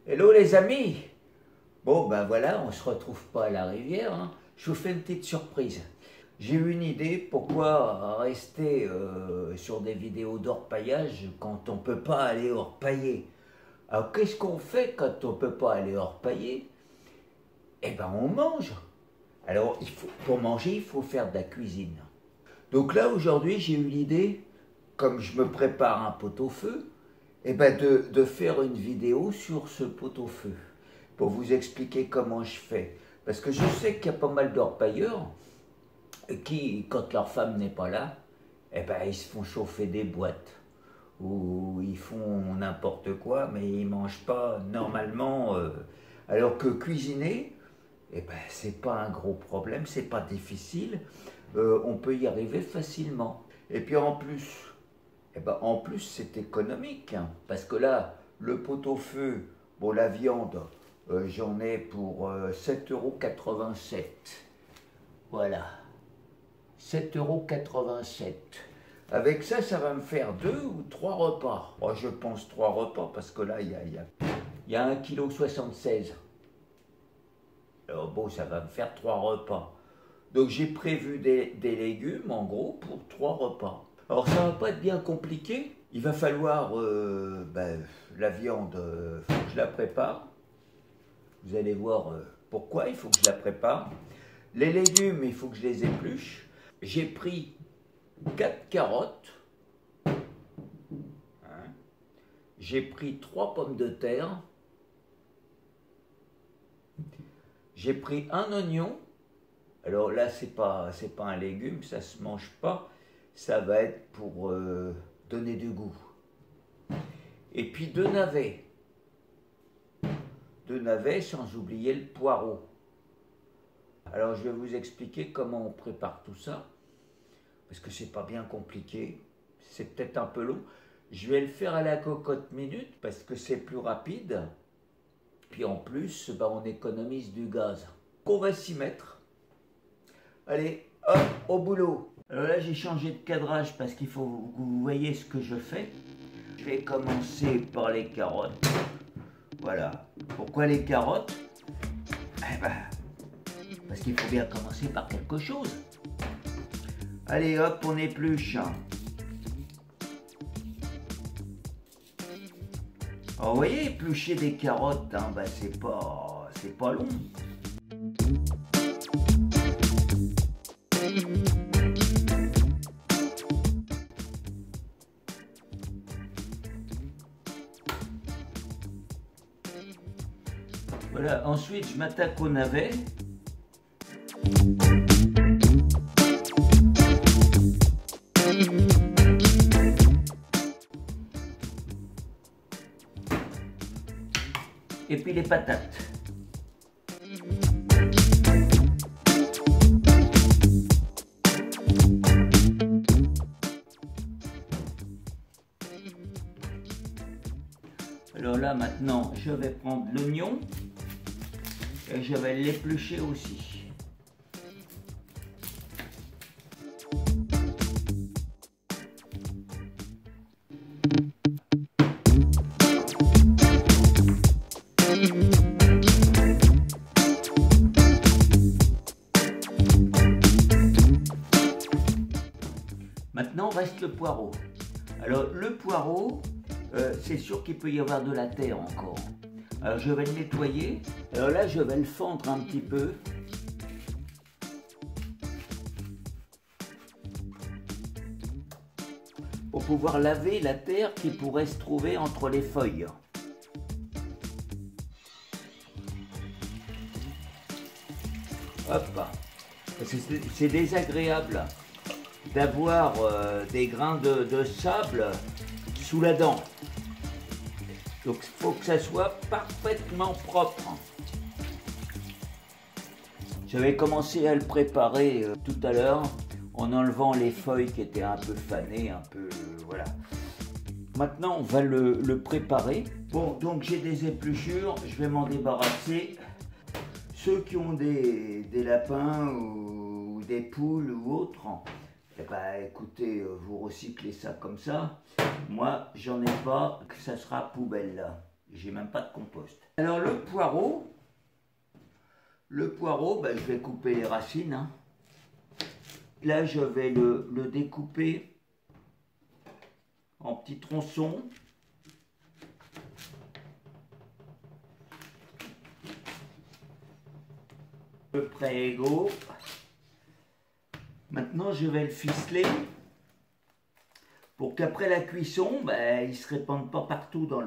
Hello les amis. Bon ben voilà, on se retrouve pas à la rivière, hein. Je vous fais une petite surprise. J'ai eu une idée, pourquoi rester sur des vidéos d'orpaillage quand on peut pas aller orpailler. Alors qu'est-ce qu'on fait quand on peut pas aller orpailler? Eh ben on mange. Alors pour manger, il faut faire de la cuisine. Donc là aujourd'hui j'ai eu l'idée, comme je me prépare un pot-au-feu, eh ben de faire une vidéo sur ce pot-au-feu pour vous expliquer comment je fais. Parce que je sais qu'il y a pas mal d'orpailleurs qui, quand leur femme n'est pas là, eh ben ils se font chauffer des boîtes ou ils font n'importe quoi, mais ils mangent pas normalement. Alors que cuisiner, eh ben c'est pas un gros problème, c'est pas difficile, on peut y arriver facilement. Et puis en plus, eh ben, en plus, c'est économique, hein, parce que là, le pot-au-feu, bon, la viande, j'en ai pour 7,87 €. Voilà, 7,87 €. Avec ça, ça va me faire 2 ou 3 repas. Moi, je pense 3 repas, parce que là, il y a 1,76 kg. Alors bon, ça va me faire 3 repas. Donc j'ai prévu des légumes, en gros, pour 3 repas. Alors ça va pas être bien compliqué. Il va falloir la viande, faut que je la prépare. Vous allez voir pourquoi il faut que je la prépare. Les légumes, il faut que je les épluche. J'ai pris 4 carottes. Hein. J'ai pris 3 pommes de terre. J'ai pris un oignon. Alors là, c'est pas un légume, ça se mange pas. Ça va être pour donner du goût. Et puis 2 navets. 2 navets, sans oublier le poireau. Alors je vais vous expliquer comment on prépare tout ça, parce que c'est pas bien compliqué, c'est peut-être un peu long. Je vais le faire à la cocotte minute, parce que c'est plus rapide. Puis en plus, on économise du gaz. On va s'y mettre. Allez, hop, au boulot. Alors là, j'ai changé de cadrage parce qu'il faut que vous voyez ce que je fais. Je vais commencer par les carottes. Voilà. Pourquoi les carottes? Eh ben, parce qu'il faut bien commencer par quelque chose. Allez, hop, on épluche. Alors, vous voyez, éplucher des carottes, hein, c'est pas long. Voilà, ensuite je m'attaque au navet. Et puis les patates. Alors là maintenant je vais prendre l'oignon et je vais l'éplucher aussi. Maintenant reste le poireau. Alors le poireau, c'est sûr qu'il peut y avoir de la terre encore. Alors je vais le nettoyer. Alors là je vais le fendre un petit peu. Pour pouvoir laver la terre qui pourrait se trouver entre les feuilles. Hop. C'est désagréable d'avoir des grains de sable sous la dent. Donc il faut que ça soit parfaitement propre. J'avais commencé à le préparer tout à l'heure en enlevant les feuilles qui étaient un peu fanées, un peu voilà. Maintenant on va le préparer. Bon, donc j'ai des épluchures, je vais m'en débarrasser. Ceux qui ont des lapins ou des poules ou autres, eh ben écoutez, vous recyclez ça comme ça. Moi, j'en ai pas, que ça sera poubelle là. J'ai même pas de compost. Alors le poireau, ben, je vais couper les racines. Hein. Là, je vais le découper en petits tronçons. À peu près égaux. Maintenant, je vais le ficeler pour qu'après la cuisson, ben, il ne se répande pas partout dans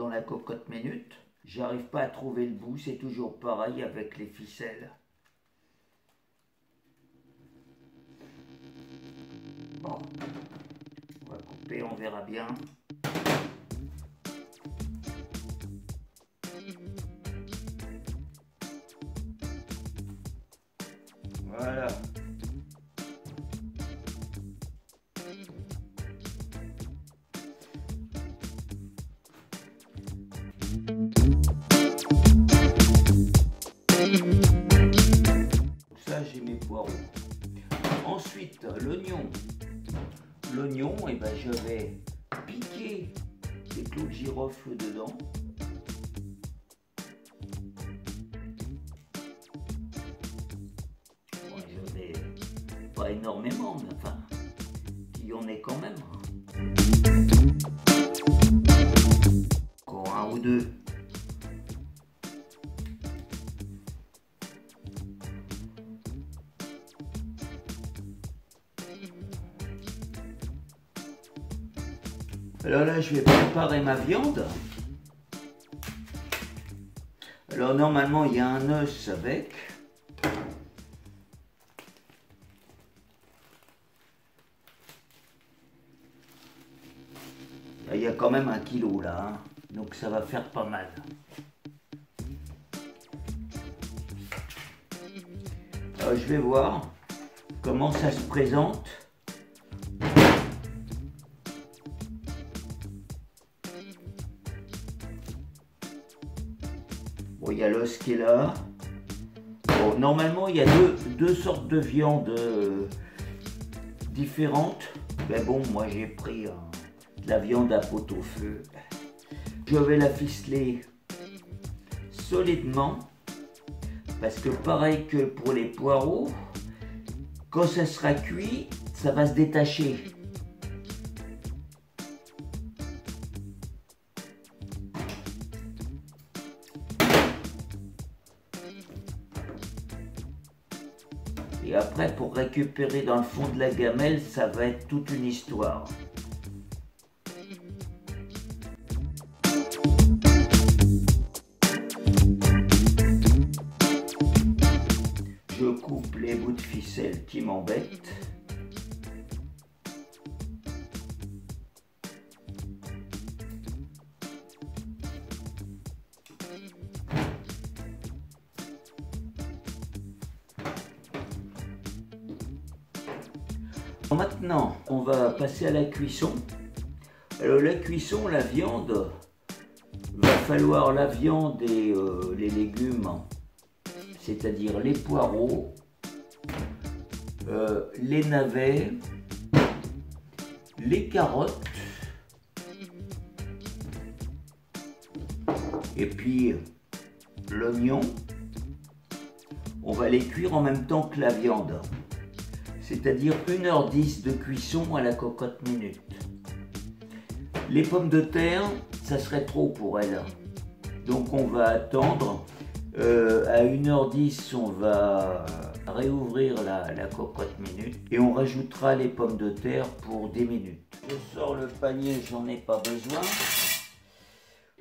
la cocotte minute. J'arrive pas à trouver le bout, c'est toujours pareil avec les ficelles. Bon, on va couper, on verra bien. Voilà. Ça, j'ai mes poireaux. Ensuite, l'oignon. L'oignon, et ben, je vais piquer des clous de girofle dedans. Bon, je vais pas énormément, mais enfin, qu'il y en ait quand même. Encore un ou deux. Alors là, je vais préparer ma viande. Alors normalement, il y a un os avec. Il y a quand même 1 kilo là, hein. Donc ça va faire pas mal. Alors je vais voir comment ça se présente. Bon, il y a l'os qui est là. Bon, normalement, il y a deux sortes de viande différentes. Mais bon, moi j'ai pris de la viande à pot-au-feu. Je vais la ficeler solidement. Parce que pareil que pour les poireaux, quand ça sera cuit, ça va se détacher. Et après, pour récupérer dans le fond de la gamelle, ça va être toute une histoire. Je coupe les bouts de ficelle qui m'embêtent. Maintenant, on va passer à la cuisson. Alors la cuisson, la viande, va falloir la viande et les légumes, c'est-à-dire les poireaux, les navets, les carottes, et puis l'oignon. On va les cuire en même temps que la viande. C'est-à-dire 1h10 de cuisson à la cocotte minute. Les pommes de terre, ça serait trop pour elles. Donc on va attendre. À 1h10, on va réouvrir la cocotte minute et on rajoutera les pommes de terre pour 10 minutes. Je sors le panier, j'en ai pas besoin.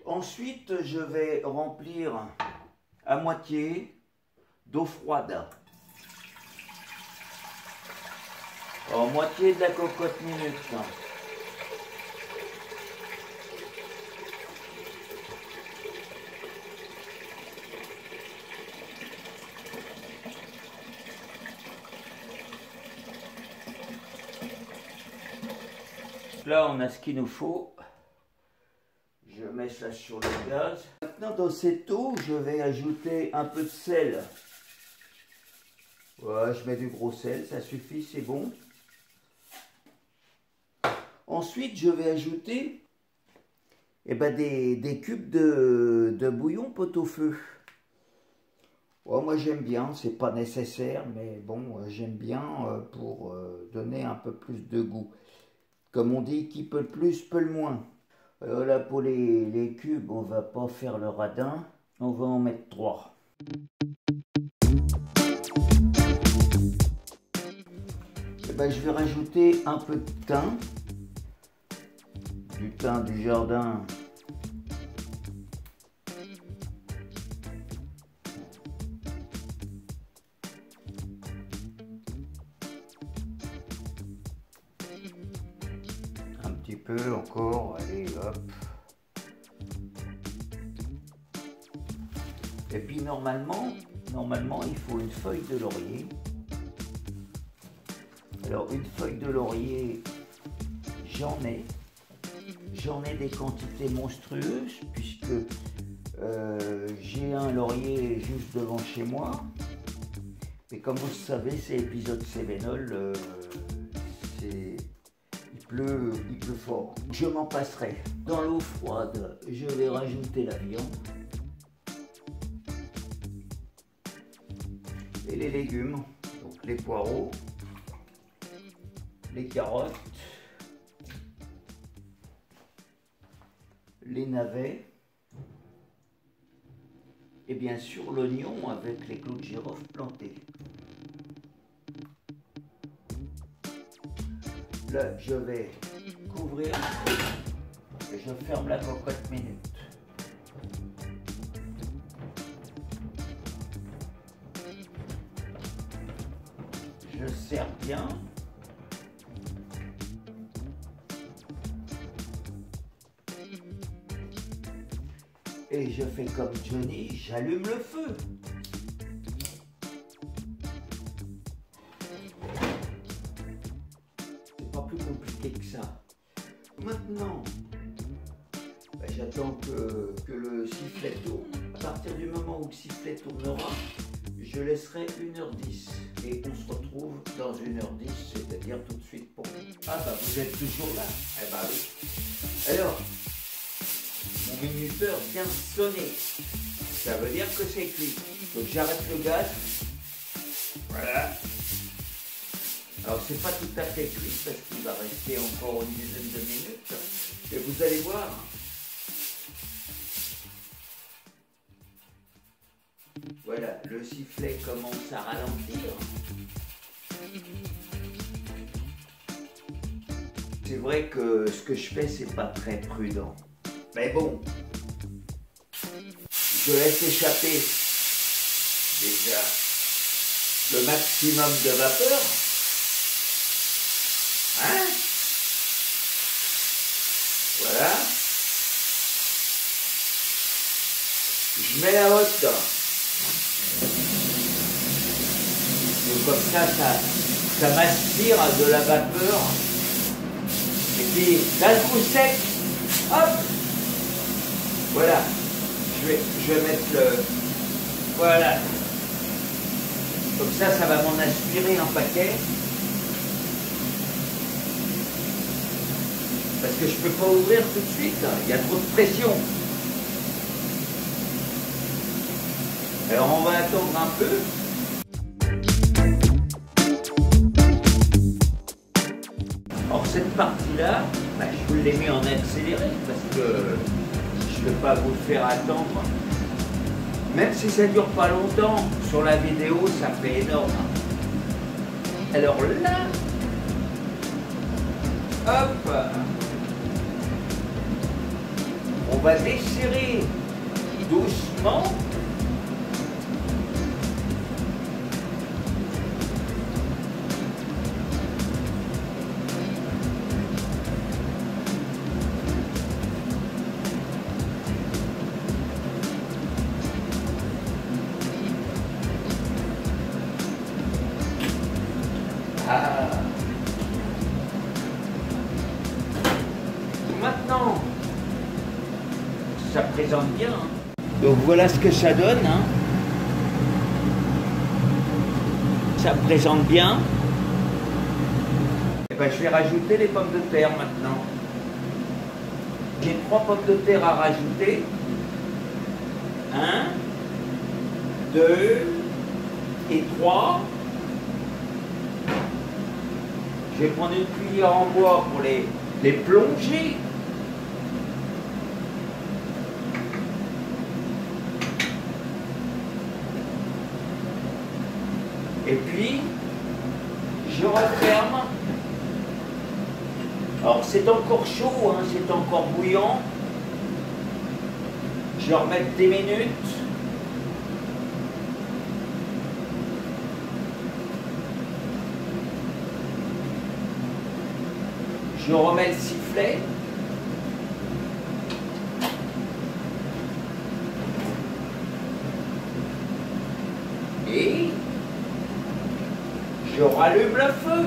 Ensuite, je vais remplir à moitié d'eau froide. En moitié de la cocotte minute. Là, on a ce qu'il nous faut. Je mets ça sur le gaz. Maintenant, dans cette eau, je vais ajouter un peu de sel. Ouais, je mets du gros sel, ça suffit, c'est bon. Ensuite, je vais ajouter Et ben des cubes de bouillon pot-au-feu. Oh, moi j'aime bien, c'est pas nécessaire, mais bon, j'aime bien pour donner un peu plus de goût. Comme on dit, qui peut le plus, peut le moins. Alors là, pour les cubes, on va pas faire le radin, on va en mettre 3. Et ben, je vais rajouter un peu de thym, du thym du jardin. Un petit peu encore, allez hop. Et puis normalement il faut une feuille de laurier. Alors une feuille de laurier, j'en ai des quantités monstrueuses puisque j'ai un laurier juste devant chez moi. Et comme vous le savez, c'est épisode Cévenol, il pleut fort. Je m'en passerai. Dans l'eau froide, je vais rajouter la viande. Et les légumes, donc les poireaux, les carottes, les navets, et bien sûr l'oignon avec les clous de girofle plantés. Là, je vais couvrir et je ferme la cocotte minute. Je serre bien. Et je fais comme Johnny, j'allume le feu. C'est pas plus compliqué que ça. Maintenant, j'attends que le sifflet tourne. À partir du moment où le sifflet tournera, je laisserai 1h10 et on se retrouve dans 1h10, c'est-à-dire tout de suite pour vous. Ah bah vous êtes toujours là. Eh bah oui. Alors, mon minuteur vient de sonner. Ça veut dire que c'est cuit. Donc j'arrête le gaz. Voilà. Alors c'est pas tout à fait cuit parce qu'il va rester encore une dizaine de minutes. Et vous allez voir. Voilà, le sifflet commence à ralentir. C'est vrai que ce que je fais, c'est pas très prudent. Mais bon, je laisse échapper déjà le maximum de vapeur. Hein? Voilà. Je mets la hotte. Donc comme ça m'aspire de la vapeur. Et puis d'un coup sec, hop! Voilà, je vais mettre le... Voilà. Comme ça va m'en aspirer un paquet. Parce que je ne peux pas ouvrir tout de suite, hein. Il y a trop de pression. Alors on va attendre un peu. Alors cette partie-là, je vous l'ai mis en accéléré parce que je ne vais pas vous le faire attendre. Même si ça ne dure pas longtemps, sur la vidéo, ça fait énorme. Alors là, hop, on va desserrer doucement. Maintenant, ça présente bien. Hein. Donc voilà ce que ça donne. Hein. Ça présente bien. Et ben, je vais rajouter les pommes de terre maintenant. j'ai 3 pommes de terre à rajouter. 1, 2 et 3. Je vais prendre une cuillère en bois pour les plonger. Et puis, je referme. Alors c'est encore chaud, hein, c'est encore bouillant. Je vais remettre 10 minutes. Je remets le sifflet. Et je rallume le feu.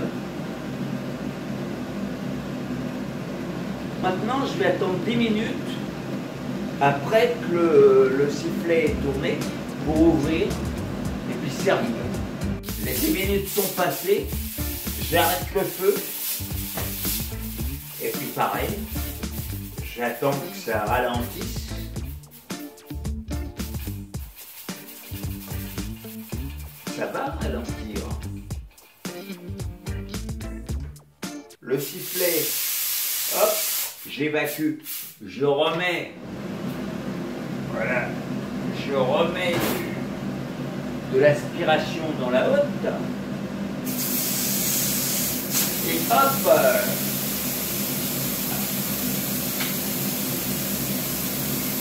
Maintenant, je vais attendre 10 minutes après que le sifflet est tourné pour ouvrir et puis servir. Les 10 minutes sont passées, j'arrête le feu et puis pareil, j'attends que ça ralentisse. Ça va ralentir. Le sifflet, hop, j'évacue, je remets, voilà, je remets de l'aspiration dans la hotte, et hop,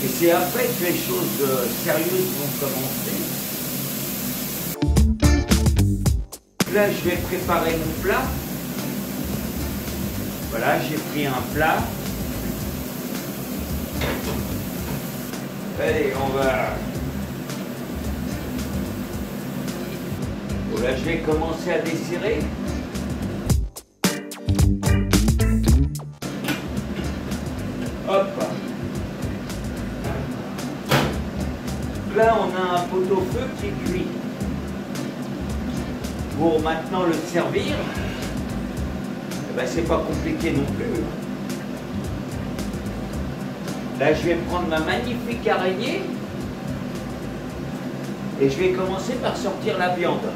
et c'est après que les choses sérieuses vont commencer. Là, je vais préparer mon plat. Voilà, j'ai pris un plat. Allez, on va... Voilà, je vais commencer à desserrer. Hop. Là, on a un pot-au-feu qui cuit. Pour maintenant le servir, eh ben, c'est pas compliqué non plus. Là, je vais prendre ma magnifique araignée et je vais commencer par sortir la viande.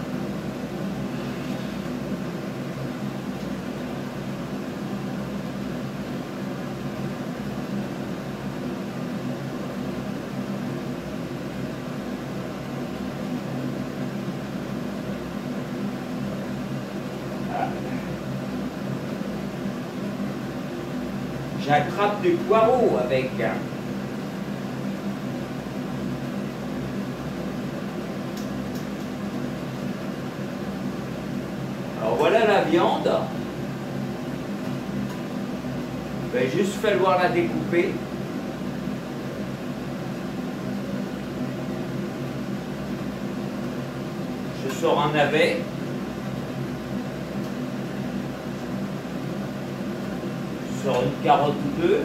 J'attrape du poireau avec. Alors voilà la viande. Il va juste falloir la découper. Je sors un navet. Sur une carotte ou deux.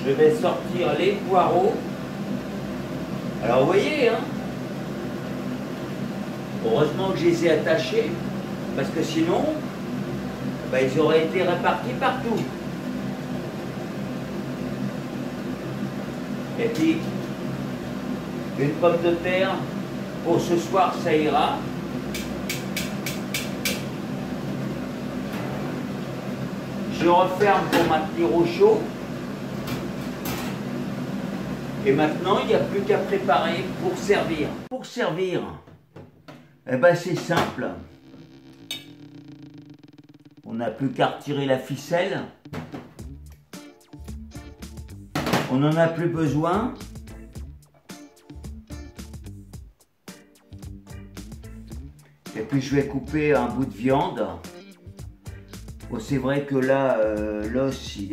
Je vais sortir les poireaux. Alors vous voyez, hein, heureusement que je les ai attachés, parce que sinon, ben, ils auraient été répartis partout. Et puis, une pomme de terre, pour ce soir ça ira. Je referme pour maintenir au chaud. Et maintenant, il n'y a plus qu'à préparer pour servir. Pour servir, eh ben c'est simple. On n'a plus qu'à retirer la ficelle. On n'en a plus besoin. Et puis je vais couper un bout de viande. Bon, c'est vrai que là, l'os, il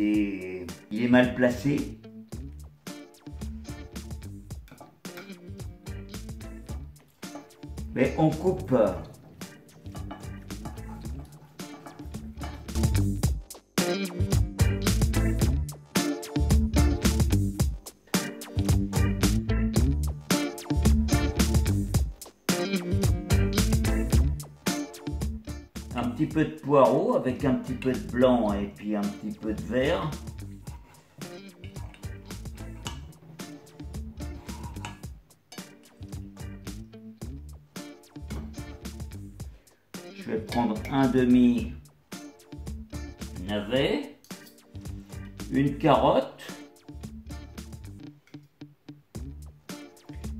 est mal placé. Mais on coupe. Un petit peu de poireau avec un petit peu de blanc et puis un petit peu de vert. Je vais prendre un demi navet, une carotte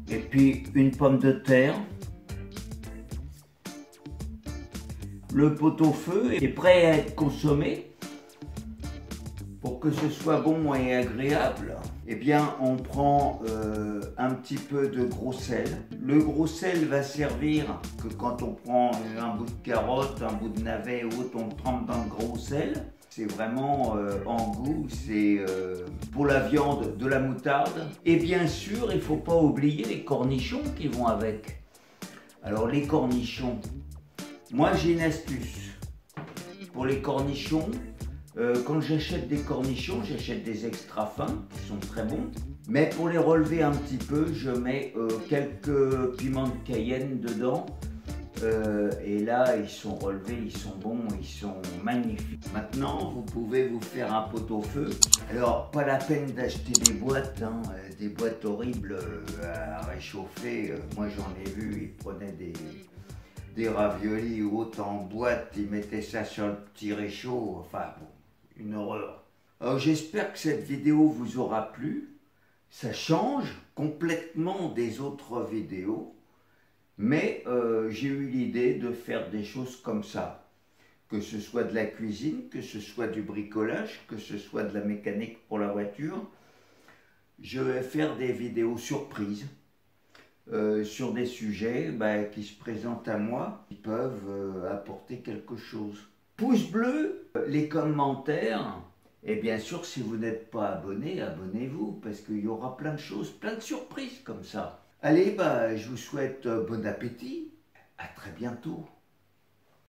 et puis une pomme de terre. Le pot-au-feu est prêt à être consommé. Pour que ce soit bon et agréable, eh bien on prend un petit peu de gros sel. Le gros sel va servir que quand on prend un bout de carotte, un bout de navet ou autre, on trempe dans le gros sel. C'est vraiment en goût, c'est pour la viande de la moutarde. Et bien sûr, il ne faut pas oublier les cornichons qui vont avec. Alors les cornichons, moi j'ai une astuce. Pour les cornichons, quand j'achète des cornichons, j'achète des extra fins qui sont très bons. Mais pour les relever un petit peu, je mets quelques piments de Cayenne dedans. Et là, ils sont relevés, ils sont bons, ils sont magnifiques. Maintenant, vous pouvez vous faire un pot-au-feu. Alors, pas la peine d'acheter des boîtes, hein, des boîtes horribles à réchauffer. Moi, j'en ai vu, ils prenaient des raviolis ou autre en boîte, ils mettaient ça sur le petit réchaud. Enfin, bon, une horreur. Alors, j'espère que cette vidéo vous aura plu. Ça change complètement des autres vidéos. Mais j'ai eu l'idée de faire des choses comme ça, que ce soit de la cuisine, que ce soit du bricolage, que ce soit de la mécanique pour la voiture. Je vais faire des vidéos surprises sur des sujets qui se présentent à moi, qui peuvent apporter quelque chose. Pouce bleu, les commentaires, et bien sûr si vous n'êtes pas abonné, abonnez-vous, parce qu'il y aura plein de choses, plein de surprises comme ça. Allez, je vous souhaite bon appétit. À très bientôt.